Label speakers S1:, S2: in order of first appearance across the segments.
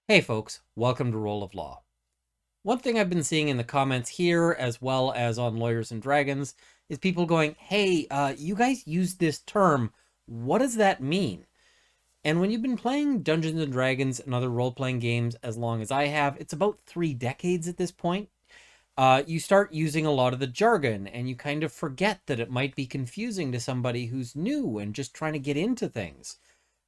S1: Hey folks, welcome to Roll of Law. One thing I've been seeing in the comments here, as well as on Lawyers and Dragons, is people going, hey, you guys use this term. What does that mean? And when you've been playing Dungeons and Dragons and other role-playing games as long as I have, it's about 3 decades at this point, you start using a lot of the jargon, and you kind of forget that it might be confusing to somebody who's new and just trying to get into things.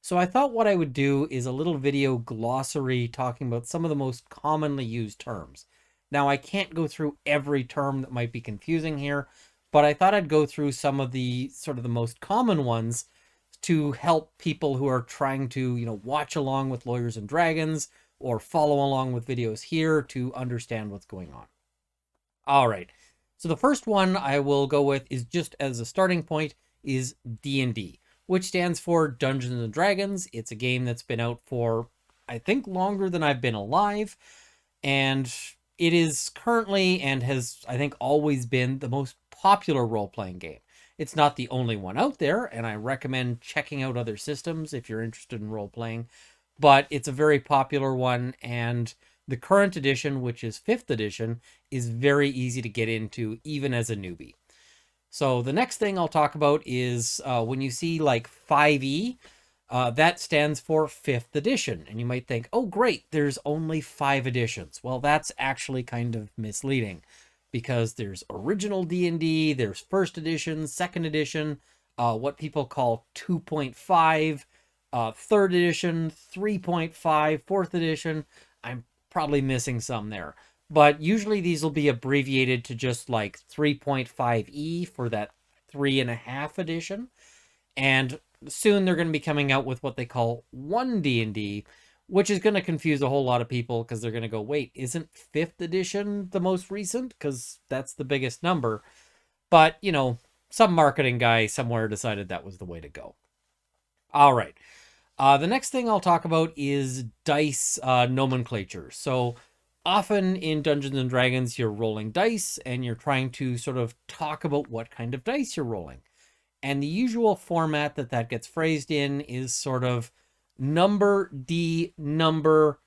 S1: So I thought what I would do is a little video glossary talking about some of the most commonly used terms. Now, I can't go through every term that might be confusing here, but I thought I'd go through some of the sort of the most common ones to help people who are trying to, watch along with Lawyers and Dragons or follow along with videos here to understand what's going on. All right. So the first one I will go with is just as a starting point is D&D, which stands for Dungeons and Dragons. It's a game that's been out for, I think, longer than I've been alive. And it is currently and has, I think, always been the most popular role-playing game. It's not the only one out there, and I recommend checking out other systems if you're interested in role-playing. But it's a very popular one, and the current edition, which is 5th edition, is very easy to get into even as a newbie. So the next thing I'll talk about is when you see like 5e, that stands for 5th edition. And you might think, oh, great, there's only 5 editions. Well, that's actually kind of misleading because there's original D&D, there's 1st edition, 2nd edition, what people call 2.5, 3rd edition, 3.5, 4th edition. I'm probably missing some there. But usually these will be abbreviated to just like 3.5e for that 3.5 edition. And soon they're going to be coming out with what they call 1D&D, which is going to confuse a whole lot of people because they're going to go, wait, isn't 5th edition the most recent? Because that's the biggest number. But, some marketing guy somewhere decided that was the way to go. All right. The next thing I'll talk about is dice nomenclature. So often in Dungeons and Dragons, you're rolling dice and you're trying to sort of talk about what kind of dice you're rolling. And the usual format that gets phrased in is sort of number, D, number,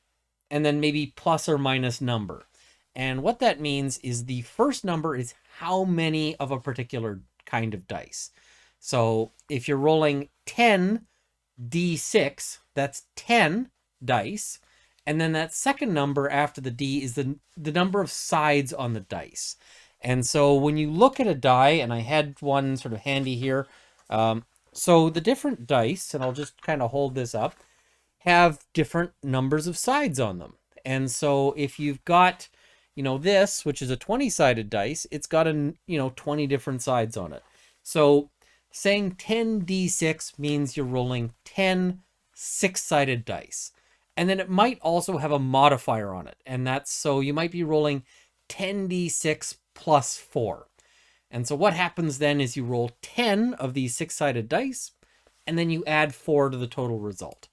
S1: and then maybe plus or minus number. And what that means is the first number is how many of a particular kind of dice. So if you're rolling 10 D6, that's 10 dice. And then that second number after the D is the number of sides on the dice. And so when you look at a die, and I had one sort of handy here. So the different dice, and I'll just kind of hold this up, have different numbers of sides on them. And so if you've got, this, which is a 20-sided dice, it's got 20 different sides on it. So saying 10d6 means you're rolling 10 6-sided dice. And then it might also have a modifier on it. And that's so you might be rolling 10d6 plus 4. And so what happens then is you roll 10 of these 6-sided dice, and then you add 4 to the total result.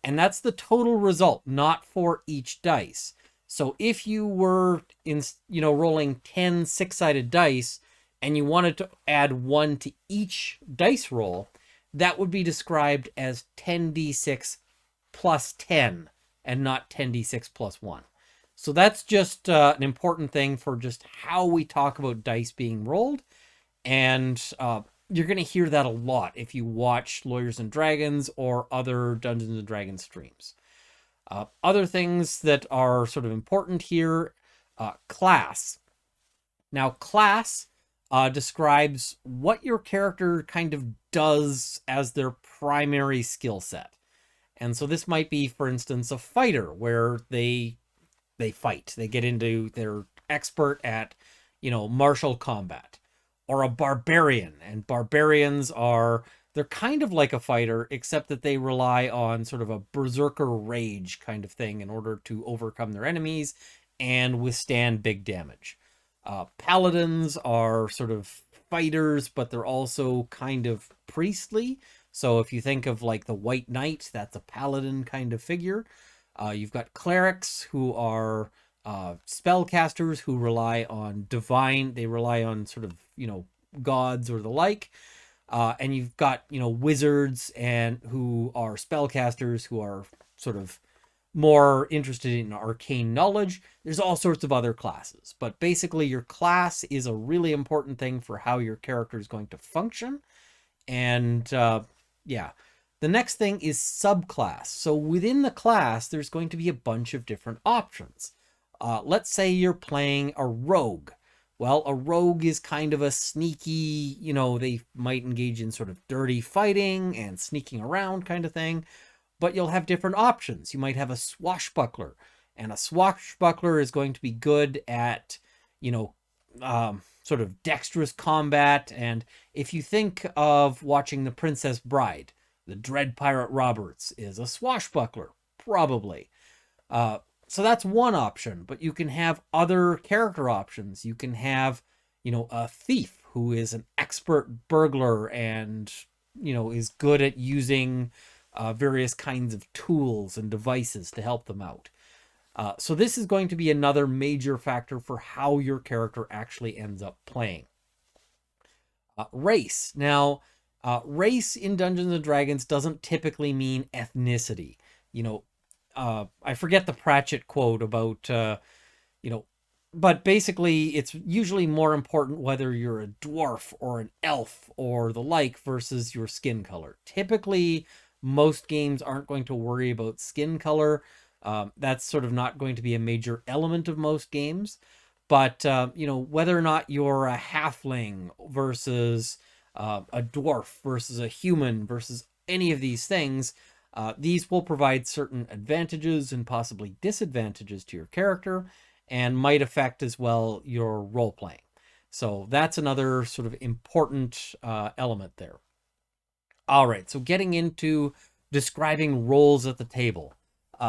S1: And that's the total result, not for each dice. So if you were rolling 10 6-sided dice and you wanted to add 1 to each dice roll, that would be described as 10d6 plus 10 and not 10d6 plus 1. So that's just an important thing for just how we talk about dice being rolled. And you're going to hear that a lot if you watch Lawyers and Dragons or other Dungeons and Dragons streams. Other things that are sort of important here, class. Now, class describes what your character kind of does as their primary skill set. And so this might be, for instance, a fighter where they fight. They get into, they're expert at, martial combat. Or a barbarian. And barbarians they're kind of like a fighter, except that they rely on sort of a berserker rage kind of thing in order to overcome their enemies and withstand big damage. Paladins are sort of fighters, but they're also kind of priestly. So if you think of like the White Knight, that's a paladin kind of figure. You've got clerics who are spellcasters who rely on they rely on sort of, gods or the like. And you've got, wizards who are spellcasters who are sort of more interested in arcane knowledge, there's all sorts of other classes. But basically, your class is a really important thing for how your character is going to function. And yeah, the next thing is subclass. So within the class, there's going to be a bunch of different options. Let's say you're playing a rogue. Well, a rogue is kind of a sneaky, they might engage in sort of dirty fighting and sneaking around kind of thing, but you'll have different options. You might have a swashbuckler, and a swashbuckler is going to be good at, you know, sort of dexterous combat. And if you think of watching The Princess Bride, the Dread Pirate Roberts is a swashbuckler, probably. So that's one option, but you can have other character options. You can have, a thief who is an expert burglar and, is good at using various kinds of tools and devices to help them out. So this is going to be another major factor for how your character actually ends up playing. Race. Now, race in Dungeons and Dragons doesn't typically mean ethnicity. I forget the Pratchett quote about, but basically it's usually more important whether you're a dwarf or an elf or the like versus your skin color. Typically, most games aren't going to worry about skin color. That's sort of not going to be a major element of most games. But, whether or not you're a halfling versus a dwarf versus a human versus any of these things, these will provide certain advantages and possibly disadvantages to your character and might affect as well your role playing. So that's another sort of important element there. All right, so getting into describing roles at the table.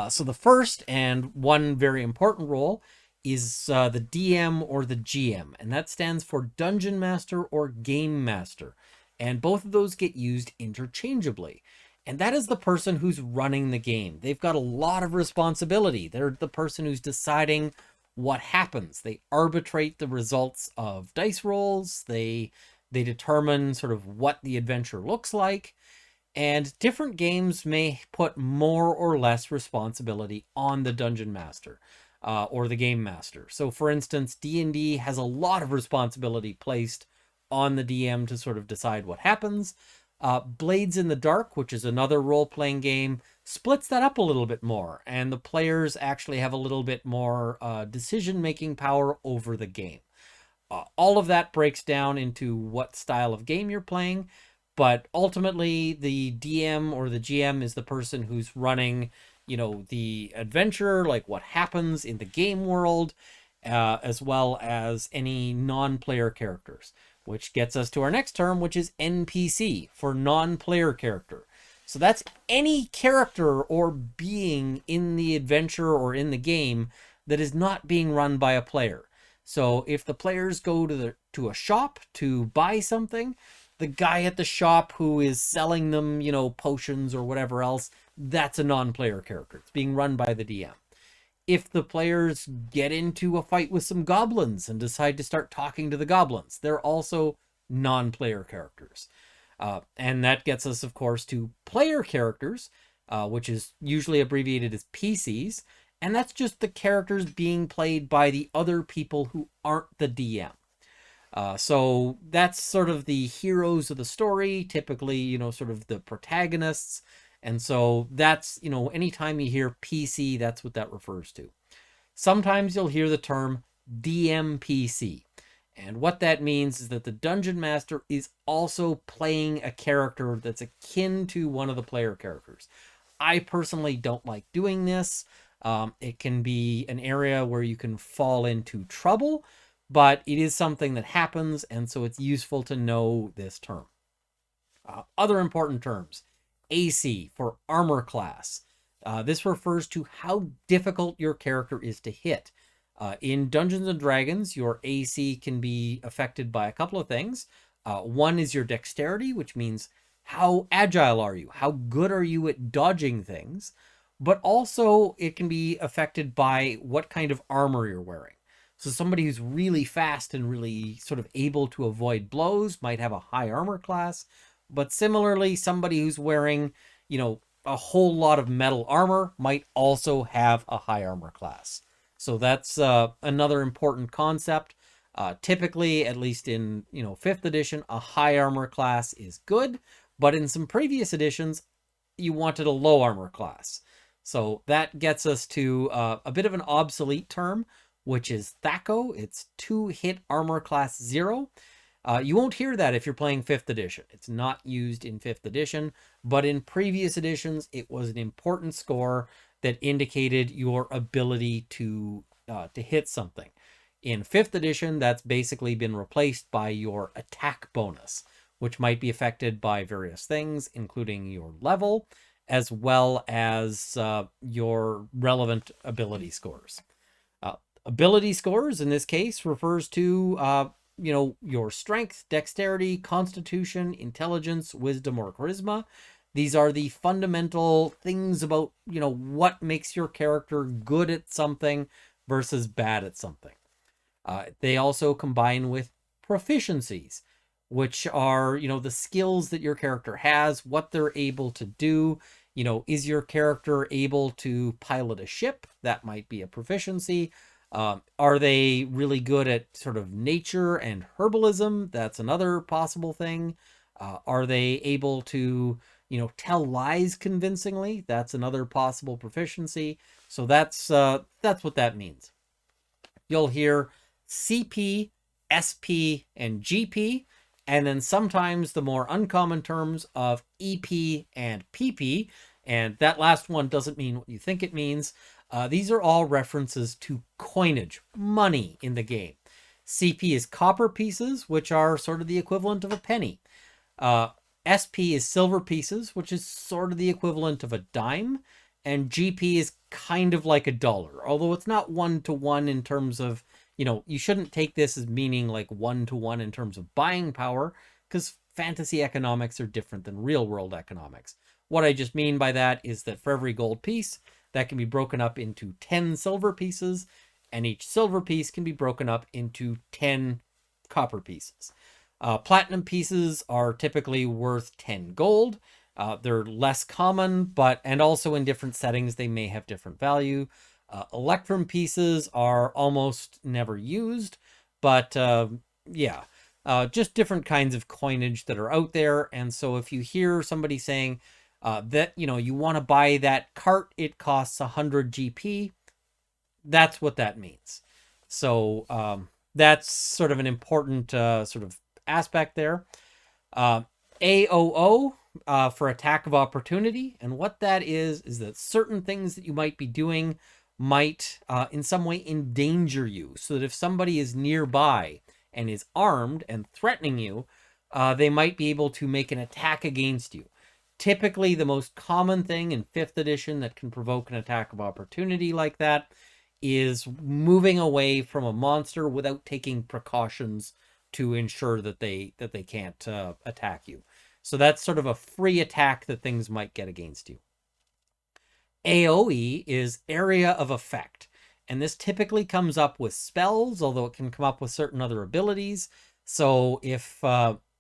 S1: So the first and one very important role is the DM or the GM, and that stands for Dungeon Master or Game Master. And both of those get used interchangeably. And that is the person who's running the game. They've got a lot of responsibility. They're the person who's deciding what happens. They arbitrate the results of dice rolls. They determine sort of what the adventure looks like. And different games may put more or less responsibility on the Dungeon Master or the Game Master. So for instance, D&D has a lot of responsibility placed on the DM to sort of decide what happens. Blades in the Dark, which is another role-playing game, splits that up a little bit more, and the players actually have a little bit more decision-making power over the game. All of that breaks down into what style of game you're playing, but ultimately the DM or the GM is the person who's running, the adventure, like what happens in the game world, as well as any non-player characters. Which gets us to our next term, which is NPC, for non-player character. So that's any character or being in the adventure or in the game that is not being run by a player. So if the players go to a shop to buy something, the guy at the shop who is selling them, potions or whatever else, that's a non-player character. It's being run by the DM. If the players get into a fight with some goblins and decide to start talking to the goblins, they're also non-player characters. And that gets us, of course, to player characters, which is usually abbreviated as PCs. And that's just the characters being played by the other people who aren't the DM. So that's sort of the heroes of the story, typically, sort of the protagonists. And so that's, anytime you hear PC, that's what that refers to. Sometimes you'll hear the term DMPC. And what that means is that the Dungeon Master is also playing a character that's akin to one of the player characters. I personally don't like doing this. It can be an area where you can fall into trouble, but it is something that happens, and so it's useful to know this term. Other important terms. AC for armor class. This refers to how difficult your character is to hit. In Dungeons and Dragons, your AC can be affected by a couple of things. One is your dexterity, which means how agile are you? How good are you at dodging things? But also it can be affected by what kind of armor you're wearing. So somebody who's really fast and really sort of able to avoid blows might have a high armor class. But similarly, somebody who's wearing, a whole lot of metal armor might also have a high armor class. So that's another important concept. Typically, at least in 5th edition, a high armor class is good, but in some previous editions, you wanted a low armor class. So that gets us to a bit of an obsolete term, which is Thaco. It's 2-hit armor class 0. You won't hear that if you're playing 5th edition. It's not used in 5th edition, but in previous editions, it was an important score that indicated your ability to hit something. In 5th edition, that's basically been replaced by your attack bonus, which might be affected by various things, including your level, as well as your relevant ability scores. Ability scores, in this case, refers to your strength, dexterity, constitution, intelligence, wisdom, or charisma. These are the fundamental things about, what makes your character good at something versus bad at something. They also combine with proficiencies, which are, the skills that your character has, what they're able to do. Is your character able to pilot a ship? That might be a proficiency. Are they really good at sort of nature and herbalism? That's another possible thing. Are they able to, tell lies convincingly? That's another possible proficiency. So that's what that means. You'll hear CP, SP, and GP, and then sometimes the more uncommon terms of EP and PP, and that last one doesn't mean what you think it means. These are all references to coinage, money in the game. CP is copper pieces, which are sort of the equivalent of a penny. SP is silver pieces, which is sort of the equivalent of a dime. And GP is kind of like a dollar, although it's not 1-to-1 in terms of, you shouldn't take this as meaning like 1-to-1 in terms of buying power, because fantasy economics are different than real world economics. What I just mean by that is that for every gold piece, that can be broken up into 10 silver pieces, and each silver piece can be broken up into 10 copper pieces. Platinum pieces are typically worth 10 gold. They're less common, and also in different settings, they may have different value. Electrum pieces are almost never used, but just different kinds of coinage that are out there. And so if you hear somebody saying, that, you want to buy that cart, it costs 100 GP. That's what that means. So that's sort of an important sort of aspect there. AOO for attack of opportunity. And what that is that certain things that you might be doing might in some way endanger you. So that if somebody is nearby and is armed and threatening you, they might be able to make an attack against you. Typically, the most common thing in 5th edition that can provoke an attack of opportunity like that is moving away from a monster without taking precautions to ensure that they can't attack you. So that's sort of a free attack that things might get against you. AoE is area of effect, and this typically comes up with spells, although it can come up with certain other abilities. So if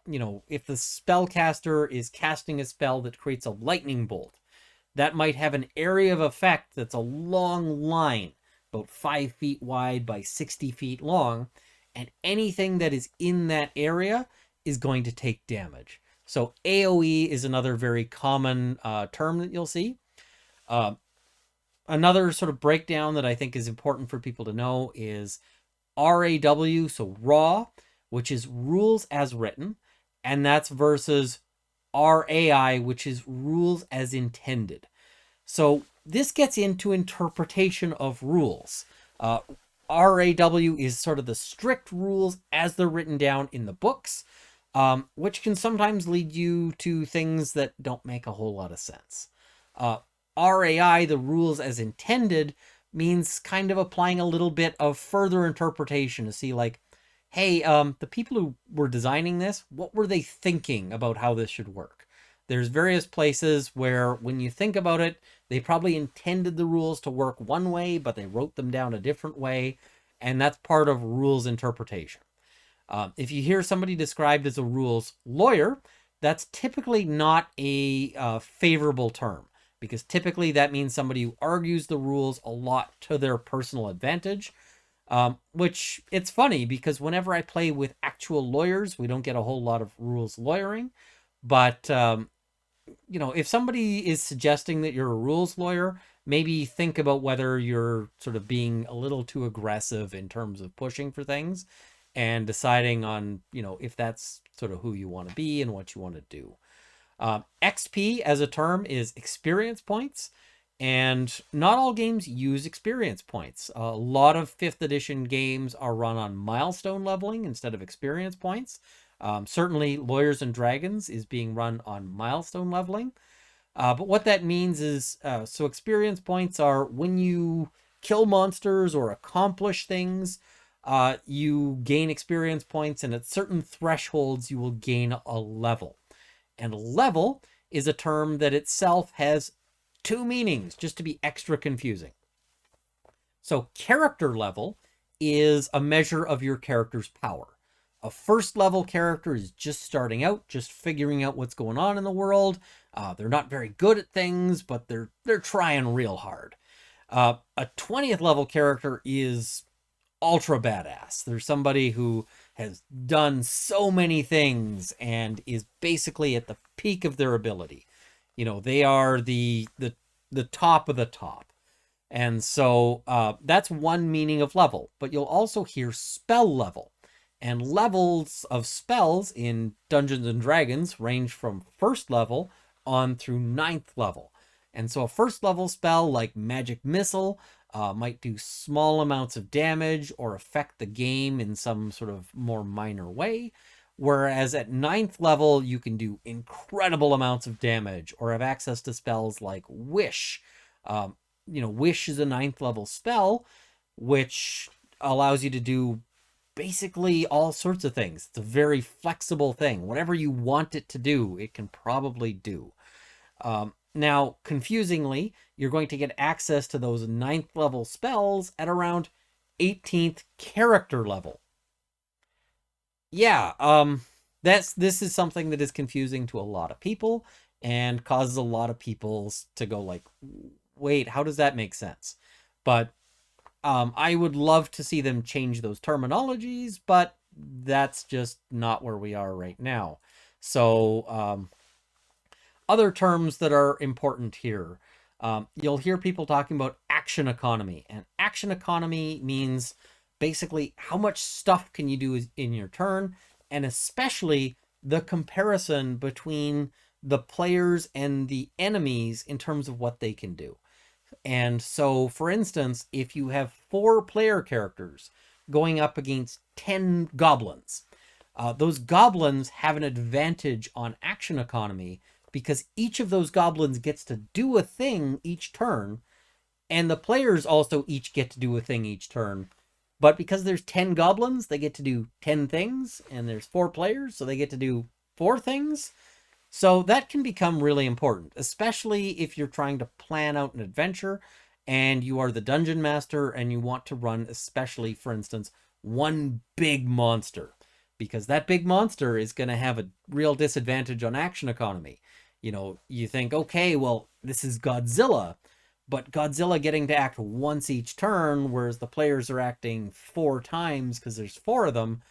S1: if the spellcaster is casting a spell that creates a lightning bolt, that might have an area of effect that's a long line, about 5 feet wide by 60 feet long, and anything that is in that area is going to take damage. So AoE is another very common term that you'll see. Another sort of breakdown that I think is important for people to know is RAW, so raw, which is rules as written, and that's versus RAI, which is rules as intended. So this gets into interpretation of rules. RAW is sort of the strict rules as they're written down in the books, which can sometimes lead you to things that don't make a whole lot of sense. RAI, the rules as intended, means kind of applying a little bit of further interpretation to see like, hey, the people who were designing this, what were they thinking about how this should work? There's various places where when you think about it, they probably intended the rules to work one way, but they wrote them down a different way. And that's part of rules interpretation. If you hear somebody described as a rules lawyer, that's typically not a favorable term. because typically that means somebody who argues the rules a lot to their personal advantage. Which it's funny because whenever I play with actual lawyers, we don't get a whole lot of rules lawyering. But, if somebody is suggesting that you're a rules lawyer, maybe think about whether you're sort of being a little too aggressive in terms of pushing for things and deciding on, if that's sort of who you want to be and what you want to do. XP as a term is experience points. And not all games use experience points. A lot of 5th edition games are run on milestone leveling instead of experience points. Certainly, Lawyers and Dragons is being run on milestone leveling. But what that means is, so experience points are when you kill monsters or accomplish things, you gain experience points, and at certain thresholds, you will gain a level. And level is a term that itself has 2 meanings, just to be extra confusing. So character level is a measure of your character's power. A first level character is just starting out, just figuring out what's going on in the world. They're not very good at things, but they're trying real hard. A 20th level character is ultra badass. There's somebody who has done so many things and is basically at the peak of their ability. They are the top of the top. And so that's one meaning of level. But you'll also hear spell level. And levels of spells in Dungeons and Dragons range from 1st level on through 9th level. And so a 1st level spell like Magic Missile might do small amounts of damage or affect the game in some sort of more minor way. Whereas at 9th level, you can do incredible amounts of damage or have access to spells like Wish. Wish is a 9th level spell, which allows you to do basically all sorts of things. It's a very flexible thing. Whatever you want it to do, it can probably do. Now, confusingly, you're going to get access to those 9th level spells at around 18th character level. Yeah, this is something that is confusing to a lot of people and causes a lot of people to go like, wait, how does that make sense? But I would love to see them change those terminologies, but that's just not where we are right now. So other terms that are important here. You'll hear people talking about action economy, and action economy means basically how much stuff can you do in your turn, and especially the comparison between the players and the enemies in terms of what they can do. And so, for instance, if you have 4 player characters going up against 10 goblins, those goblins have an advantage on action economy because each of those goblins gets to do a thing each turn, and the players also each get to do a thing each turn. But because there's 10 goblins, they get to do 10 things, and there's 4 players, so they get to do 4 things. So that can become really important, especially if you're trying to plan out an adventure and you are the dungeon master and you want to run, especially, for instance, one big monster, because that big monster is going to have a real disadvantage on action economy. You think, okay, well, this is Godzilla, but Godzilla getting to act once each turn, whereas the players are acting 4 times because there's 4 of them,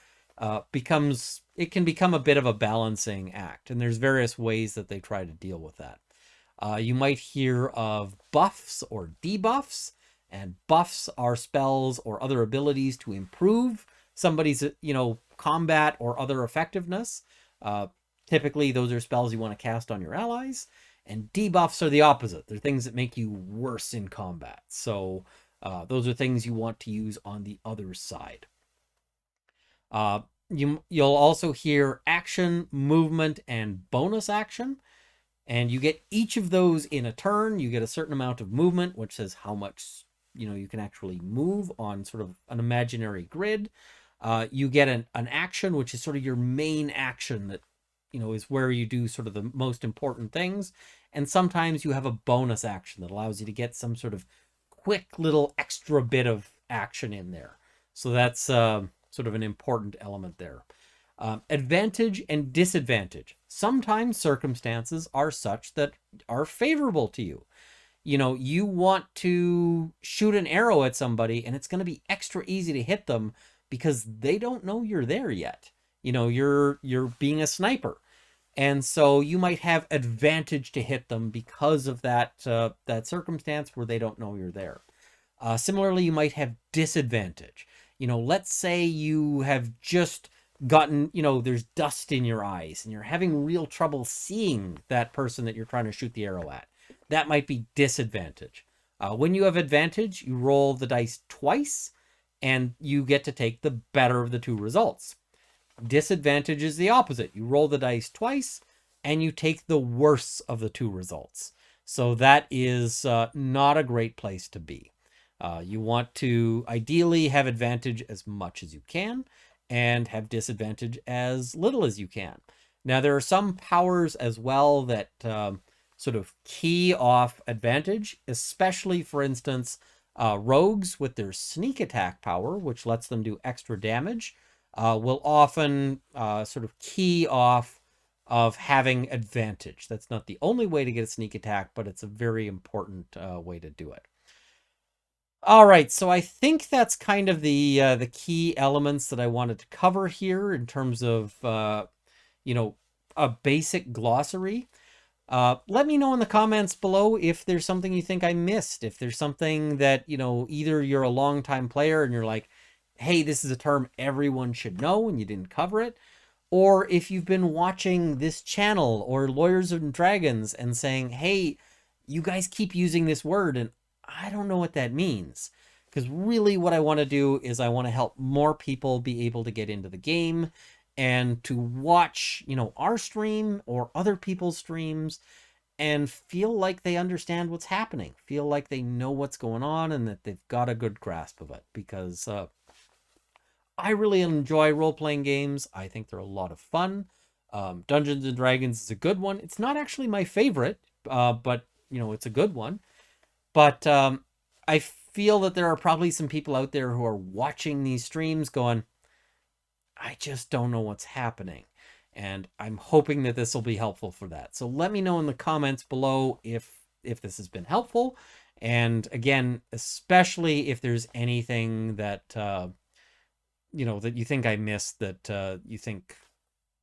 S1: it can become a bit of a balancing act, and there's various ways that they try to deal with that. You might hear of buffs or debuffs, and buffs are spells or other abilities to improve somebody's, combat or other effectiveness. Typically, those are spells you want to cast on your allies, and debuffs are the opposite. They're things that make you worse in combat. So those are things you want to use on the other side. You'll also hear action, movement, and bonus action. And you get each of those in a turn. You get a certain amount of movement, which says how much, you can actually move on sort of an imaginary grid. You get an action, which is sort of your main action that, is where you do sort of the most important things. And sometimes you have a bonus action that allows you to get some sort of quick little extra bit of action in there. So that's sort of an important element there. Advantage and disadvantage. Sometimes circumstances are such that are favorable to you. You know, you want to shoot an arrow at somebody and it's going to be extra easy to hit them because they don't know you're there yet. You know, you're being a sniper. And so you might have advantage to hit them because of that circumstance where they don't know you're there. Similarly, you might have disadvantage. You know, let's say you have just gotten, you know, there's dust in your eyes and you're having real trouble seeing that person that you're trying to shoot the arrow at. That might be disadvantage. When you have advantage, you roll the dice twice and you get to take the better of the two results. Disadvantage is the opposite. You roll the dice twice and you take the worse of the two results. So that is not a great place to be. You want to ideally have advantage as much as you can and have disadvantage as little as you can. Now, there are some powers as well that sort of key off advantage, especially, for instance, rogues with their sneak attack power, which lets them do extra damage, will often sort of key off of having advantage. That's not the only way to get a sneak attack, but it's a very important way to do it. All right, so I think that's kind of the key elements that I wanted to cover here in terms of you know, a basic glossary. Let me know in the comments below if there's something you think I missed, if there's something that, you know, either you're a longtime player and you're like, hey, this is a term everyone should know and you didn't cover it, or if you've been watching this channel or Lawyers and Dragons and saying, hey, you guys keep using this word and I don't know what that means. Because really what I want to do is I want to help more people be able to get into the game and to watch, you know, our stream or other people's streams and feel like they understand what's happening, feel like they know what's going on and that they've got a good grasp of it. Because I really enjoy role-playing games. I think they're a lot of fun. Dungeons and Dragons is a good one. It's not actually my favorite, but, you know, it's a good one. But I feel that there are probably some people out there who are watching these streams going, I just don't know what's happening. And I'm hoping that this will be helpful for that. So let me know in the comments below if this has been helpful. And again, especially if there's anything that, you know, that you think I missed that you think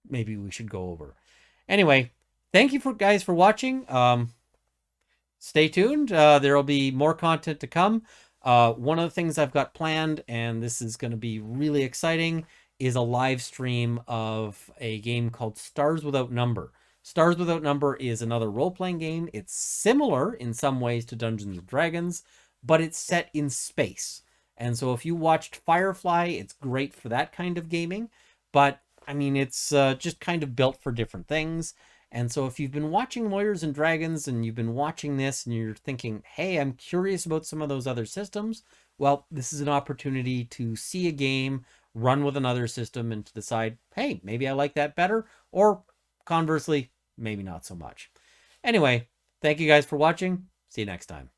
S1: maybe we should go over. Anyway, thank you guys for watching. Stay tuned. There will be more content to come. One of the things I've got planned, and this is going to be really exciting, is a live stream of a game called Stars Without Number. Stars Without Number is another role-playing game. It's similar in some ways to Dungeons and Dragons, but it's set in space. And so if you watched Firefly, it's great for that kind of gaming. But, I mean, it's just kind of built for different things. And so if you've been watching Lawyers and Dragons and you've been watching this and you're thinking, hey, I'm curious about some of those other systems, well, this is an opportunity to see a game, run with another system, and to decide, hey, maybe I like that better, or conversely, maybe not so much. Anyway, thank you guys for watching. See you next time.